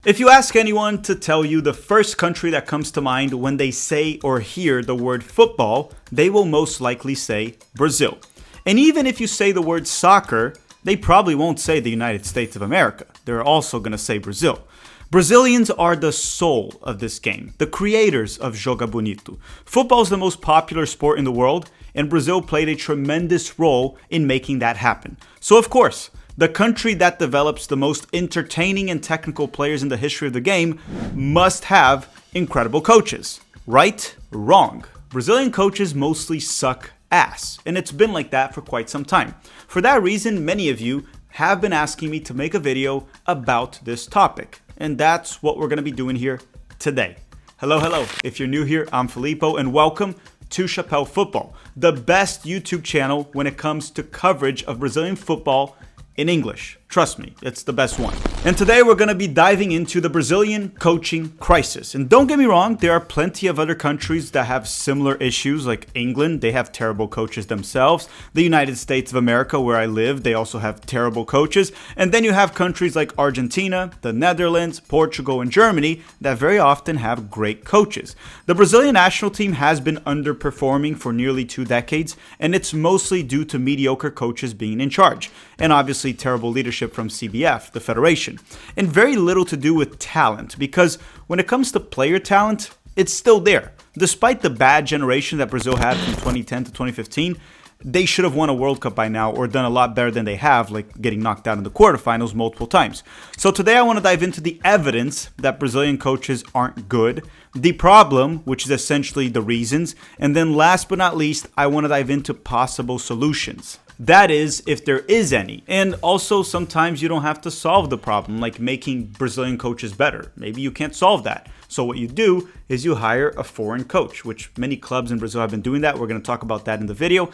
If you ask anyone to tell you the first country that comes to mind when they say or hear the word football, they will most likely say Brazil. And even if you say the word soccer, they probably won't say the United States of America. They're also going to say Brazil. Brazilians are the soul of this game, the creators of Joga Bonito. Football is the most popular sport in the world, and Brazil played a tremendous role in making that happen. So of course, the country that develops the most entertaining and technical players in the history of the game must have incredible coaches. Right? Wrong. Brazilian coaches mostly suck ass, and it's been like that for quite some time. For that reason, many of you have been asking me to make a video about this topic, and that's what we're going to be doing here today. Hello. If you're new here, I'm Filippo, and welcome to Chapéu Football, the best YouTube channel when it comes to coverage of Brazilian football in English. Trust me, it's the best one. And today we're going to be diving into the Brazilian coaching crisis. And don't get me wrong, there are plenty of other countries that have similar issues, like England. They have terrible coaches themselves. The United States of America, where I live, they also have terrible coaches. And then you have countries like Argentina, the Netherlands, Portugal, and Germany that very often have great coaches. The Brazilian national team has been underperforming for nearly 2 decades, and it's mostly due to mediocre coaches being in charge, and obviously terrible leadership from CBF, the federation, and very little to do with talent, because when it comes to player talent, it's still there. Despite the bad generation that Brazil had from 2010 to 2015, they should have won a World Cup by now or done a lot better than they have, like getting knocked out in the quarterfinals multiple times. So today I want to dive into the evidence that Brazilian coaches aren't good, the problem, which is essentially the reasons, and then last but not least, I want to dive into possible solutions. That is, if there is any. And also, sometimes you don't have to solve the problem, like making Brazilian coaches better. Maybe you can't solve that. So what you do is you hire a foreign coach, which many clubs in Brazil have been doing that. We're going to talk about that in the video.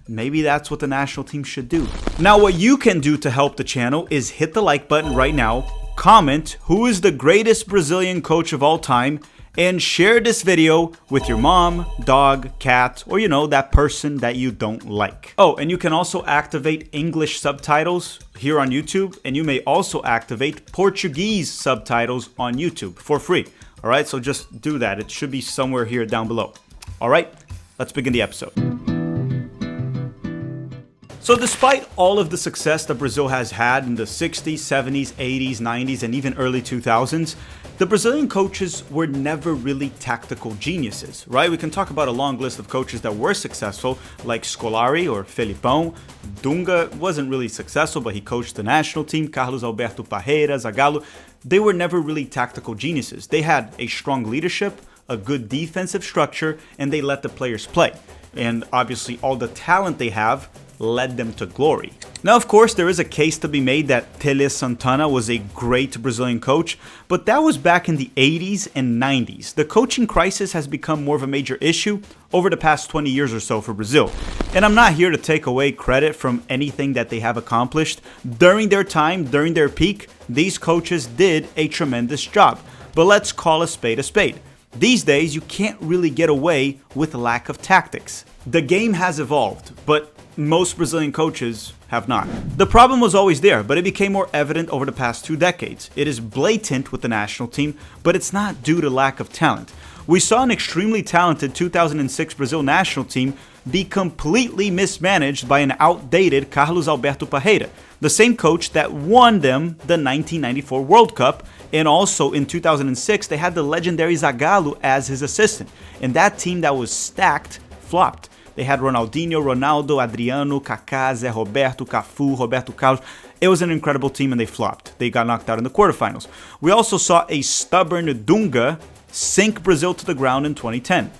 Maybe that's what the national team should do. Now, what you can do to help the channel is hit the like button right now, comment who is the greatest Brazilian coach of all time, and share this video with your mom, dog, cat, or that person that you don't like. Oh, and you can also activate English subtitles here on YouTube, and you may also activate Portuguese subtitles on YouTube for free. All right, so just do that. It should be somewhere here down below. All right, let's begin the episode. So despite all of the success that Brazil has had in the 60s, 70s, 80s, 90s, and even early 2000s, the Brazilian coaches were never really tactical geniuses, right? We can talk about a long list of coaches that were successful, like Scolari or Felipão. Dunga wasn't really successful, but he coached the national team. Carlos Alberto Parreira, Zagallo. They were never really tactical geniuses. They had a strong leadership, a good defensive structure, and they let the players play. And obviously all the talent they have led them to glory. Now, of course, there is a case to be made that Tele Santana was a great Brazilian coach, but that was back in the 80s and 90s. The coaching crisis has become more of a major issue over the past 20 years or so for Brazil. And I'm not here to take away credit from anything that they have accomplished. During their time, during their peak, these coaches did a tremendous job. But let's call a spade a spade. These days, you can't really get away with lack of tactics. The game has evolved, but most Brazilian coaches have not. The problem was always there, but it became more evident over the past 2 decades. It is blatant with the national team, but it's not due to lack of talent. We saw an extremely talented 2006 Brazil national team be completely mismanaged by an outdated Carlos Alberto Parreira, the same coach that won them the 1994 World Cup, and also in 2006 they had the legendary Zagallo as his assistant, and that team that was stacked flopped. They had Ronaldinho, Ronaldo, Adriano, Kaká, Zé Roberto, Cafu, Roberto Carlos. It was an incredible team and they flopped. They got knocked out in the quarterfinals. We also saw a stubborn Dunga sink Brazil to the ground in 2010.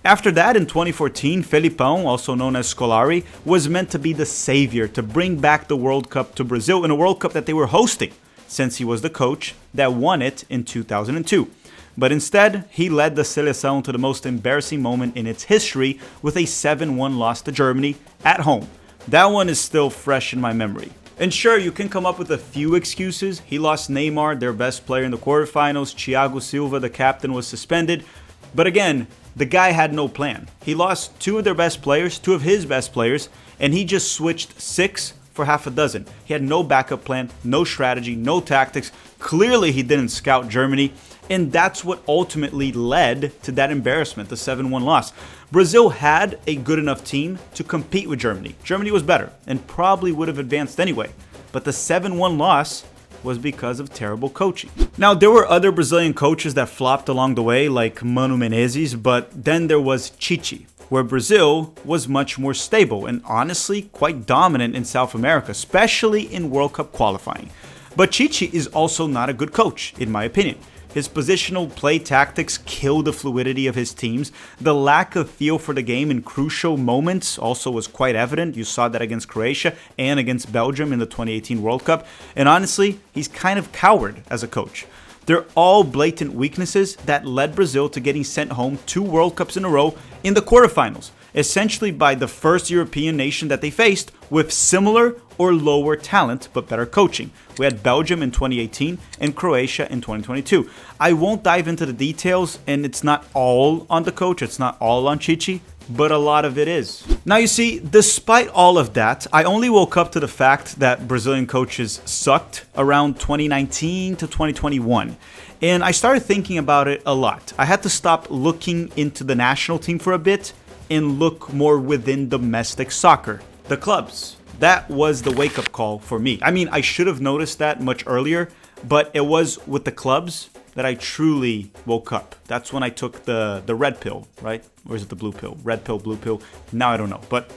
After that, in 2014, Felipão, also known as Scolari, was meant to be the savior to bring back the World Cup to Brazil in a World Cup that they were hosting, since he was the coach that won it in 2002. But instead, he led the Seleção to the most embarrassing moment in its history with a 7-1 loss to Germany at home. That one is still fresh in my memory. And sure, you can come up with a few excuses. He lost Neymar, their best player in the quarterfinals. Thiago Silva, the captain, was suspended. But again, the guy had no plan. He lost two of his best players, and he just switched 6 for half a dozen. He had no backup plan, no strategy, no tactics. Clearly, he didn't scout Germany, and that's what ultimately led to that embarrassment, the 7-1 loss. Brazil had a good enough team to compete with Germany. Germany was better and probably would have advanced anyway, but the 7-1 loss was because of terrible coaching. Now, there were other Brazilian coaches that flopped along the way, like Mano Menezes, but then there was Tite, where Brazil was much more stable and honestly quite dominant in South America, especially in World Cup qualifying. But Tite is also not a good coach, in my opinion. His positional play tactics kill the fluidity of his teams. The lack of feel for the game in crucial moments also was quite evident. You saw that against Croatia and against Belgium in the 2018 World Cup. And honestly, he's kind of coward as a coach. They're all blatant weaknesses that led Brazil to getting sent home 2 World Cups in a row in the quarterfinals, essentially by the first European nation that they faced with similar or lower talent but better coaching. We had Belgium in 2018 and Croatia in 2022. I won't dive into the details, and it's not all on the coach, it's not all on Tite, but a lot of it is. Now you see, despite all of that, I only woke up to the fact that Brazilian coaches sucked around 2019 to 2021. And I started thinking about it a lot. I had to stop looking into the national team for a bit and look more within domestic soccer, the clubs. That was the wake-up call for me. I mean, I should have noticed that much earlier, but it was with the clubs that I truly woke up. That's when I took the red pill, right? Or is it the blue pill? Red pill, blue pill? Now I don't know. But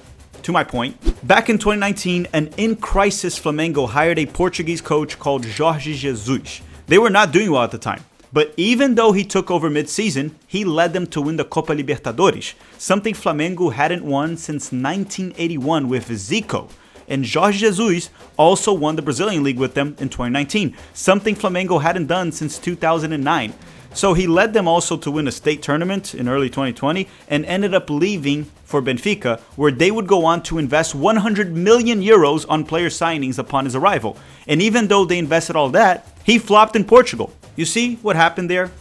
to my point, back in 2019, an in-crisis Flamengo hired a Portuguese coach called Jorge Jesus. They were not doing well at the time. But even though he took over mid-season, he led them to win the Copa Libertadores, something Flamengo hadn't won since 1981 with Zico. And Jorge Jesus also won the Brazilian League with them in 2019, something Flamengo hadn't done since 2009. So he led them also to win a state tournament in early 2020 and ended up leaving for Benfica, where they would go on to invest 100 million euros on player signings upon his arrival. And even though they invested all that, he flopped in Portugal. You see what happened there?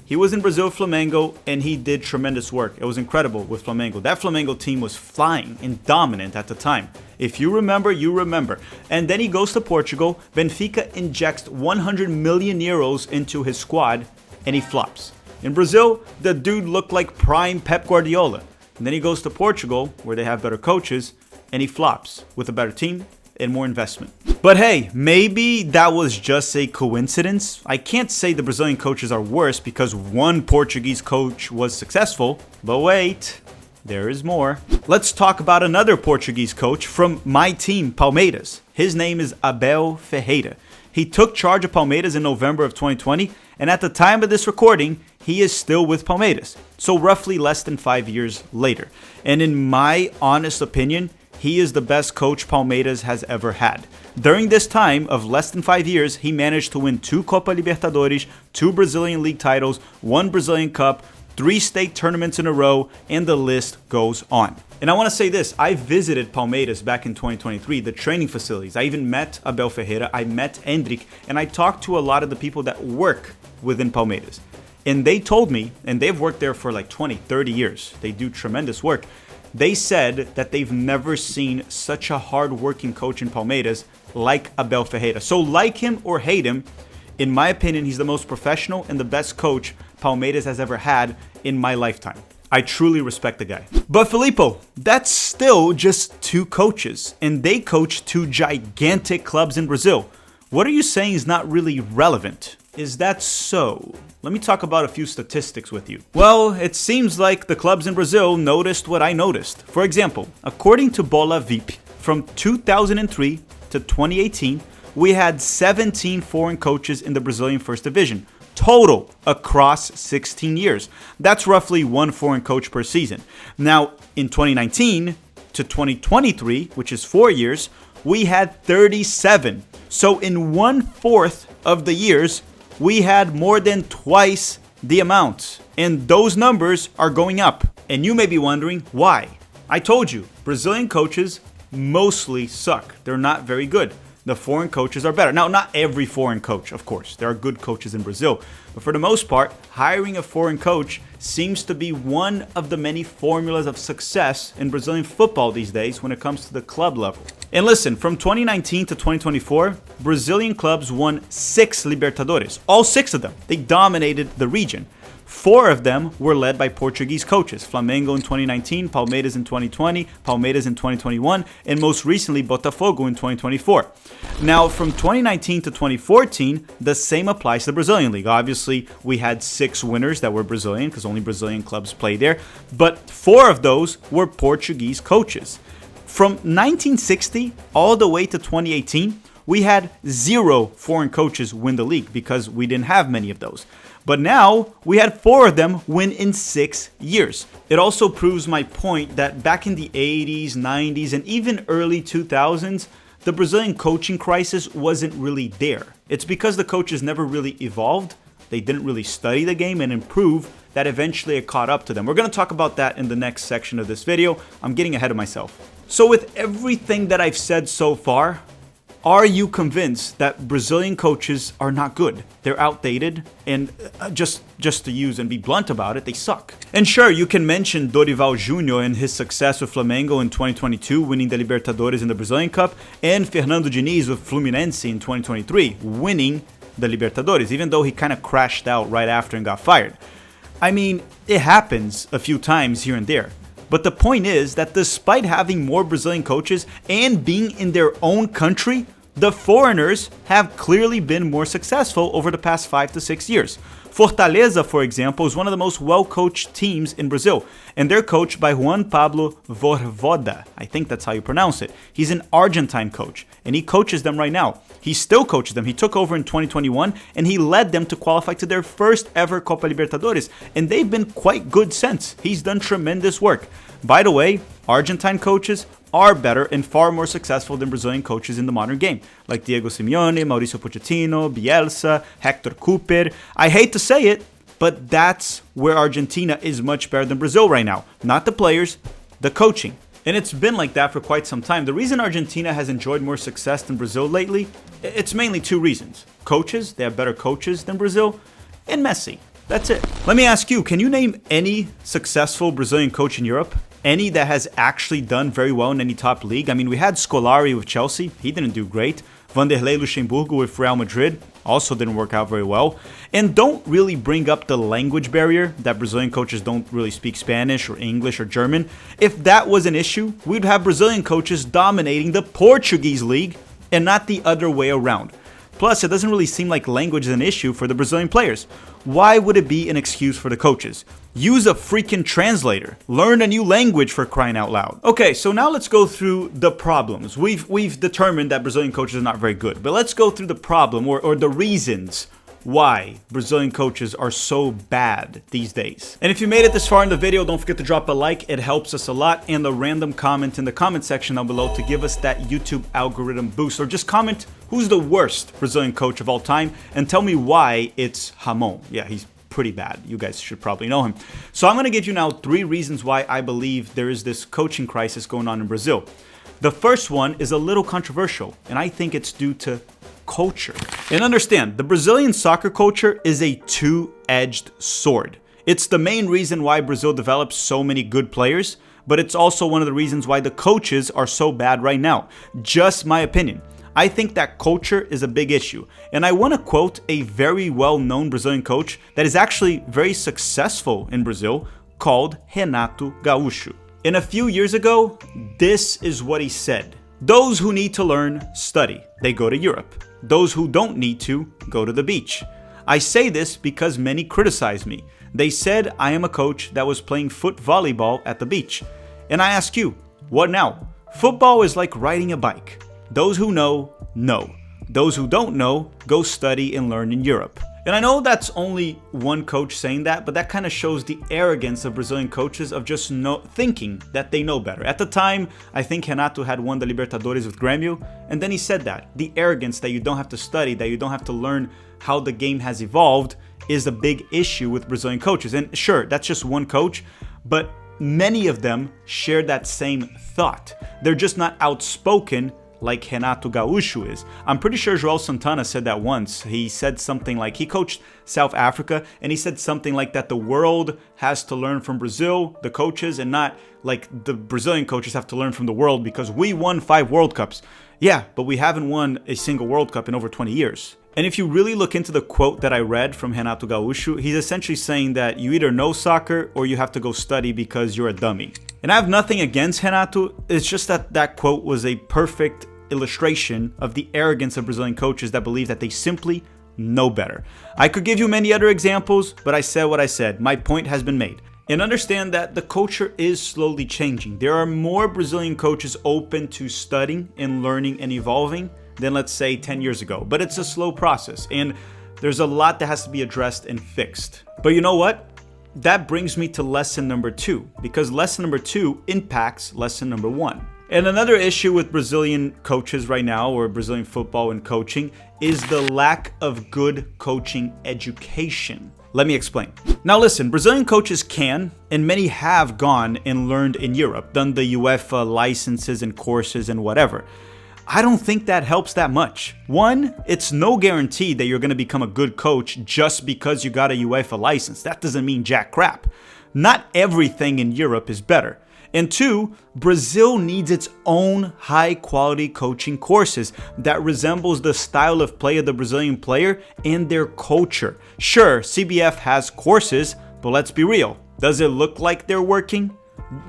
He was in Brazil with Flamengo, and he did tremendous work. It was incredible with Flamengo. That Flamengo team was flying and dominant at the time. If you remember, you remember. And then he goes to Portugal. Benfica injects 100 million euros into his squad, and he flops. In Brazil, the dude looked like prime Pep Guardiola. And then he goes to Portugal, where they have better coaches, and he flops with a better team and more investment. But hey, maybe that was just a coincidence. I can't say the Brazilian coaches are worse because one Portuguese coach was successful. But wait, there is more. Let's talk about another Portuguese coach from my team, Palmeiras. His name is Abel Ferreira. He took charge of Palmeiras in November of 2020, and at the time of this recording, he is still with Palmeiras. So roughly less than 5 years later. And in my honest opinion, he is the best coach Palmeiras has ever had. During this time of less than 5 years, he managed to win 2 Copa Libertadores, 2 Brazilian League titles, 1 Brazilian Cup, 3 state tournaments in a row, and the list goes on. And I want to say this, I visited Palmeiras back in 2023, the training facilities. I even met Abel Ferreira, I met Hendrik, and I talked to a lot of the people that work within Palmeiras. And they told me, and they've worked there for like 20, 30 years. They do tremendous work. They said that they've never seen such a hard-working coach in Palmeiras like Abel Ferreira. So like him or hate him, in my opinion, he's the most professional and the best coach Palmeiras has ever had in my lifetime. I truly respect the guy. But Filippo, that's still just 2 coaches, and they coach 2 gigantic clubs in Brazil. What are you saying is not really relevant? Is that so? Let me talk about a few statistics with you. Well, it seems like the clubs in Brazil noticed what I noticed. For example, according to Bola VIP, from 2003 to 2018, we had 17 foreign coaches in the Brazilian First Division, total across 16 years. That's roughly 1 foreign coach per season. Now, in 2019 to 2023, which is 4 years, we had 37. So in 1/4 of the years, we had more than twice the amount. And those numbers are going up. And you may be wondering why. I told you, Brazilian coaches mostly suck. They're not very good. the foreign coaches are better. Now, not every foreign coach, of course. There are good coaches in Brazil. But for the most part, hiring a foreign coach seems to be one of the many formulas of success in Brazilian football these days when it comes to the club level. And listen, from 2019 to 2024, Brazilian clubs won 6 Libertadores. All 6 of them. They dominated the region. 4 of them were led by Portuguese coaches. Flamengo in 2019, Palmeiras in 2020, Palmeiras in 2021, and most recently Botafogo in 2024. Now, from 2019 to 2014, the same applies to the Brazilian League. Obviously, we had 6 winners that were Brazilian because only Brazilian clubs play there, but 4 of those were Portuguese coaches. From 1960 all the way to 2018, we had 0 foreign coaches win the league because we didn't have many of those. But now, we had 4 of them win in 6 years. It also proves my point that back in the 80s, 90s, and even early 2000s, the Brazilian coaching crisis wasn't really there. It's because the coaches never really evolved, they didn't really study the game and improve, that eventually it caught up to them. We're going to talk about that in the next section of this video. I'm getting ahead of myself. So with everything that I've said so far, are you convinced that Brazilian coaches are not good? They're outdated, and just to use and be blunt about it, they suck. And sure, you can mention Dorival Jr. and his success with Flamengo in 2022, winning the Libertadores in the Brazilian Cup, and Fernando Diniz with Fluminense in 2023, winning the Libertadores, even though he kind of crashed out right after and got fired. I mean, it happens a few times here and there. But the point is that despite having more Brazilian coaches and being in their own country, the foreigners have clearly been more successful over the past 5 to 6 years. Fortaleza, for example, is one of the most well-coached teams in Brazil, and they're coached by Juan Pablo Voivoda. I think that's how you pronounce it. He's an Argentine coach, and he coaches them right now. He still coaches them. He took over in 2021, and he led them to qualify to their first ever Copa Libertadores, and they've been quite good since. He's done tremendous work. By the way, Argentine coaches are better and far more successful than Brazilian coaches in the modern game, like Diego Simeone, Mauricio Pochettino, Bielsa, Hector Cooper. I hate to say it, but that's where Argentina is much better than Brazil right now. Not the players, the coaching. And it's been like that for quite some time. The reason Argentina has enjoyed more success than Brazil lately, it's mainly 2 reasons. Coaches, they have better coaches than Brazil, and Messi. That's it. Let me ask you, can you name any successful Brazilian coach in Europe? Any that has actually done very well in any top league? I mean, we had Scolari with Chelsea. He didn't do great. Vanderlei Luxemburgo with Real Madrid also didn't work out very well. And don't really bring up the language barrier that Brazilian coaches don't really speak Spanish or English or German. If that was an issue, we'd have Brazilian coaches dominating the Portuguese league and not the other way around. Plus, it doesn't really seem like language is an issue for the Brazilian players. Why would it be an excuse for the coaches? Use a freaking translator. Learn a new language, for crying out loud. Okay, so now let's go through the problems. We've determined that Brazilian coaches are not very good, but let's go through the problem or the reasons why Brazilian coaches are so bad these days. And if you made it this far in the video, don't forget to drop a like. It helps us a lot. And a random comment in the comment section down below to give us that YouTube algorithm boost. Or just comment who's the worst Brazilian coach of all time and tell me why it's Ramon. Yeah, he's pretty bad. You guys should probably know him. So I'm going to give you now 3 reasons why I believe there is this coaching crisis going on in Brazil. The first one is a little controversial, and I think it's due to culture. And understand, the Brazilian soccer culture is a 2-edged sword. It's the main reason why Brazil develops so many good players, but it's also one of the reasons why the coaches are so bad right now. Just my opinion. I think that culture is a big issue. And I want to quote a very well-known Brazilian coach that is actually very successful in Brazil, called Renato Gaúcho. And a few years ago, this is what he said. Those who need to learn, study. They go to Europe. Those who don't need to, go to the beach. I say this because many criticize me. They said I am a coach that was playing foot volleyball at the beach. And I ask you, what now? Football is like riding a bike. Those who know, know. Those who don't know, go study and learn in Europe. And I know that's only one coach saying that, but that kind of shows the arrogance of Brazilian coaches of just thinking that they know better. At the time, I think Renato had won the Libertadores with Grêmio, and then he said that. The arrogance that you don't have to study, that you don't have to learn how the game has evolved is a big issue with Brazilian coaches. And sure, that's just one coach, but many of them share that same thought. They're just not outspoken like Renato Gaúcho is. I'm pretty sure Joel Santana said that once. He said something like, he coached South Africa, and he said something like that the world has to learn from Brazil, the coaches, and not like the Brazilian coaches have to learn from the world because we won 5 World Cups. Yeah, but we haven't won a single World Cup in over 20 years. And if you really look into the quote that I read from Renato Gaúcho, he's essentially saying that you either know soccer or you have to go study because you're a dummy. And I have nothing against Renato, it's just that that quote was a perfect illustration of the arrogance of Brazilian coaches that believe that they simply know better. I could give you many other examples, but I said what I said. My point has been made. And understand that the culture is slowly changing. There are more Brazilian coaches open to studying and learning and evolving than, let's say, 10 years ago. But it's a slow process, and there's a lot that has to be addressed and fixed. But you know what? That brings me to lesson number 2, because lesson number 2 impacts lesson number 1. And another issue with Brazilian coaches right now, or Brazilian football and coaching, is the lack of good coaching education. Let me explain. Now listen, Brazilian coaches can, and many have gone and learned in Europe, done the UEFA licenses and courses and whatever. I don't think that helps that much. One, it's no guarantee that you're going to become a good coach just because you got a UEFA license. That doesn't mean jack crap. Not everything in Europe is better. And 2, Brazil needs its own high-quality coaching courses that resembles the style of play of the Brazilian player and their culture. Sure, CBF has courses, but let's be real. Does it look like they're working?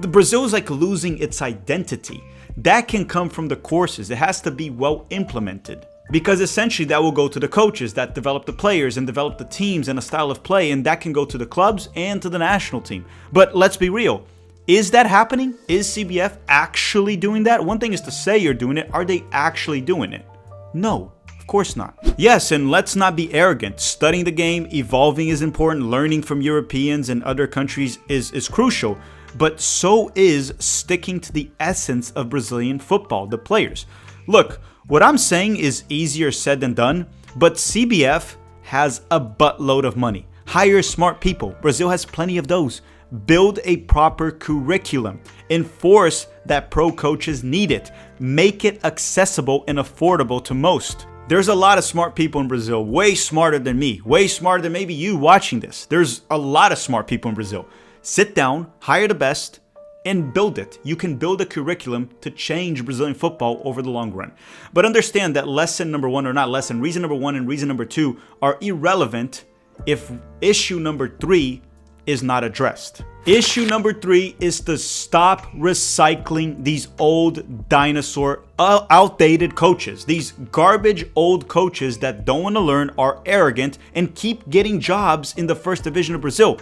Brazil is like losing its identity. That can come from the courses. It has to be well implemented. Because essentially that will go to the coaches that develop the players and develop the teams and a style of play, and that can go to the clubs and to the national team. But let's be real. Is that happening? Is CBF actually doing that? One thing is to say you're doing it. Are they actually doing it? No, of course not. Yes, and let's not be arrogant. Studying the game, evolving is important. Learning from Europeans and other countries is crucial. But so is sticking to the essence of Brazilian football, the players. Look, what I'm saying is easier said than done, but CBF has a buttload of money. Hire smart people. Brazil has plenty of those. Build a proper curriculum. Enforce that pro coaches need it. Make it accessible and affordable to most. There's a lot of smart people in Brazil, way smarter than me, way smarter than maybe you watching this. There's a lot of smart people in Brazil. Sit down, hire the best, and build it. You can build a curriculum to change Brazilian football over the long run. But understand that lesson number 1, or not lesson, reason number 1 and reason number 2 are irrelevant if issue number 3 is not addressed. Issue number 3 is to stop recycling these old dinosaur, outdated coaches. These garbage old coaches that don't want to learn, are arrogant, and keep getting jobs in the first division of Brazil.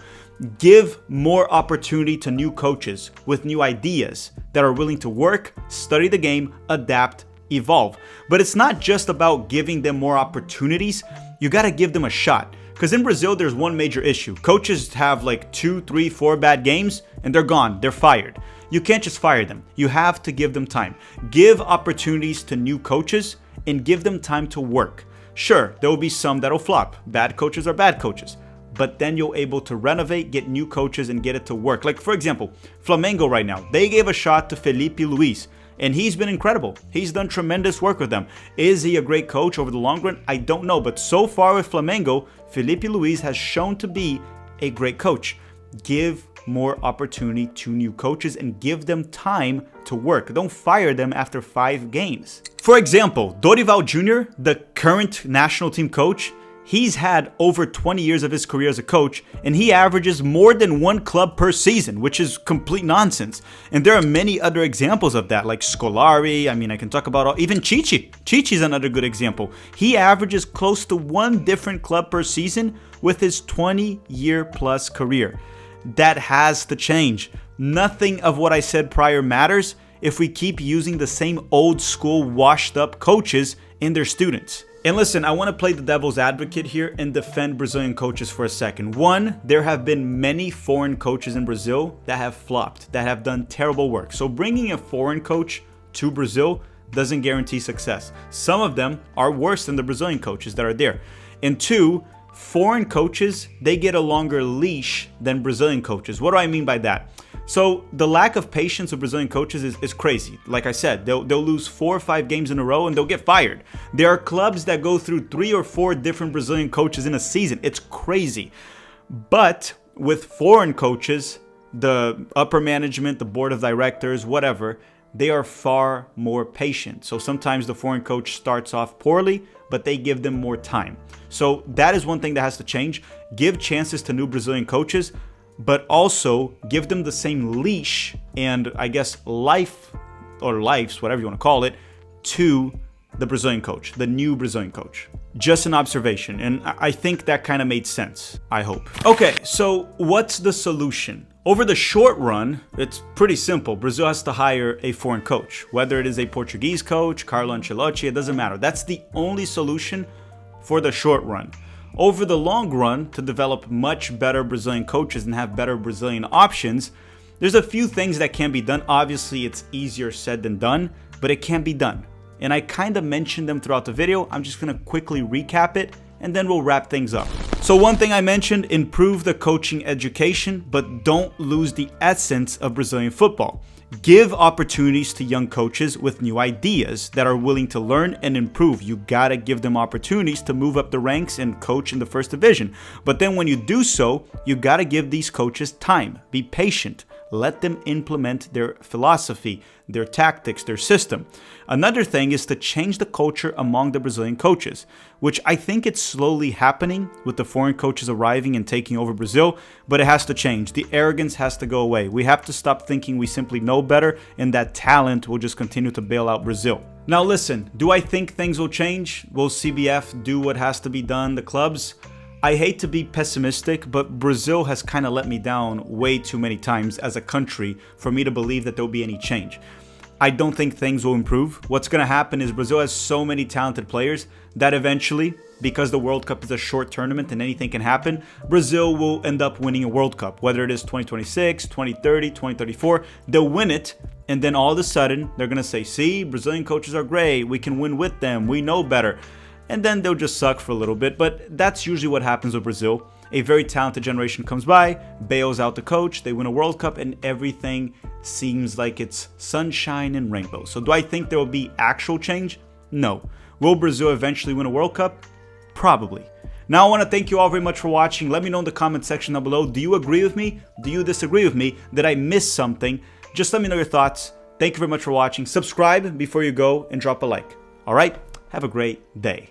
Give more opportunity to new coaches with new ideas that are willing to work, study the game, adapt, evolve. But it's not just about giving them more opportunities. You got to give them a shot. Because in Brazil, there's one major issue. Coaches have like 2, 3, 4 bad games and they're gone. They're fired. You can't just fire them. You have to give them time. Give opportunities to new coaches and give them time to work. Sure, there will be some that'll flop. Bad coaches are bad coaches. But then you're able to renovate, get new coaches, and get it to work. Like, for example, Flamengo right now, they gave a shot to Felipe Luis, and he's been incredible. He's done tremendous work with them. Is he a great coach over the long run? I don't know, but so far with Flamengo, Felipe Luis has shown to be a great coach. Give more opportunity to new coaches and give them time to work. Don't fire them after 5 games. For example, Dorival Jr., the current national team coach, he's had over 20 years of his career as a coach, and he averages more than 1 club per season, which is complete nonsense. And there are many other examples of that, like Scolari. I can talk about even Chichi. Chichi's another good example. He averages close to 1 different club per season with his 20-year-plus career. That has to change. Nothing of what I said prior matters if we keep using the same old school washed up coaches and their students. And listen, I want to play the devil's advocate here and defend Brazilian coaches for a second. One, there have been many foreign coaches in Brazil that have flopped, that have done terrible work. So bringing a foreign coach to Brazil doesn't guarantee success. Some of them are worse than the Brazilian coaches that are there. And 2, foreign coaches, they get a longer leash than Brazilian coaches. What do I mean by that? So the lack of patience of Brazilian coaches is crazy. Like I said, they'll lose 4 or 5 games in a row and they'll get fired. There are clubs that go through 3 or 4 different Brazilian coaches in a season. It's crazy. But with foreign coaches, the upper management, the board of directors, whatever, they are far more patient. So sometimes the foreign coach starts off poorly, but they give them more time. So that is one thing that has to change. Give chances to new Brazilian coaches, but also give them the same leash and I guess life or lives, whatever you want to call it, to the Brazilian coach, the new Brazilian coach. Just an observation, and I think that kind of made sense, I hope. Okay, so what's the solution? Over the short run, it's pretty simple. Brazil has to hire a foreign coach, whether it is a Portuguese coach, Carlo Ancelotti, it doesn't matter. That's the only solution for the short run. Over the long run, to develop much better Brazilian coaches and have better Brazilian options, there's a few things that can be done. Obviously, it's easier said than done, but it can be done. And I kind of mentioned them throughout the video. I'm just going to quickly recap it, and then we'll wrap things up. So one thing I mentioned, improve the coaching education, but don't lose the essence of Brazilian football. Give opportunities to young coaches with new ideas that are willing to learn and improve. You gotta give them opportunities to move up the ranks and coach in the first division. But then when you do so, you gotta give these coaches time. Be patient. Let them implement their philosophy, their tactics, their system. Another thing is to change the culture among the Brazilian coaches, which I think it's slowly happening with the foreign coaches arriving and taking over Brazil, but it has to change. The arrogance has to go away. We have to stop thinking we simply know better and that talent will just continue to bail out Brazil. Now listen, do I think things will change? Will CBF do what has to be done, the clubs? I hate to be pessimistic, but Brazil has kind of let me down way too many times as a country for me to believe that there'll be any change. I don't think things will improve. What's going to happen is Brazil has so many talented players that eventually, because the World Cup is a short tournament and anything can happen, Brazil will end up winning a World Cup. Whether it is 2026, 2030, 2034, they'll win it. And then all of a sudden, they're going to say, see, Brazilian coaches are great. We can win with them. We know better. And then they'll just suck for a little bit. But that's usually what happens with Brazil. A very talented generation comes by, bails out the coach, they win a World Cup, and everything seems like it's sunshine and rainbows. So do I think there will be actual change? No. Will Brazil eventually win a World Cup? Probably. Now I want to thank you all very much for watching. Let me know in the comment section down below. Do you agree with me? Do you disagree with me? Did I miss something? Just let me know your thoughts. Thank you very much for watching. Subscribe before you go and drop a like. All right? Have a great day.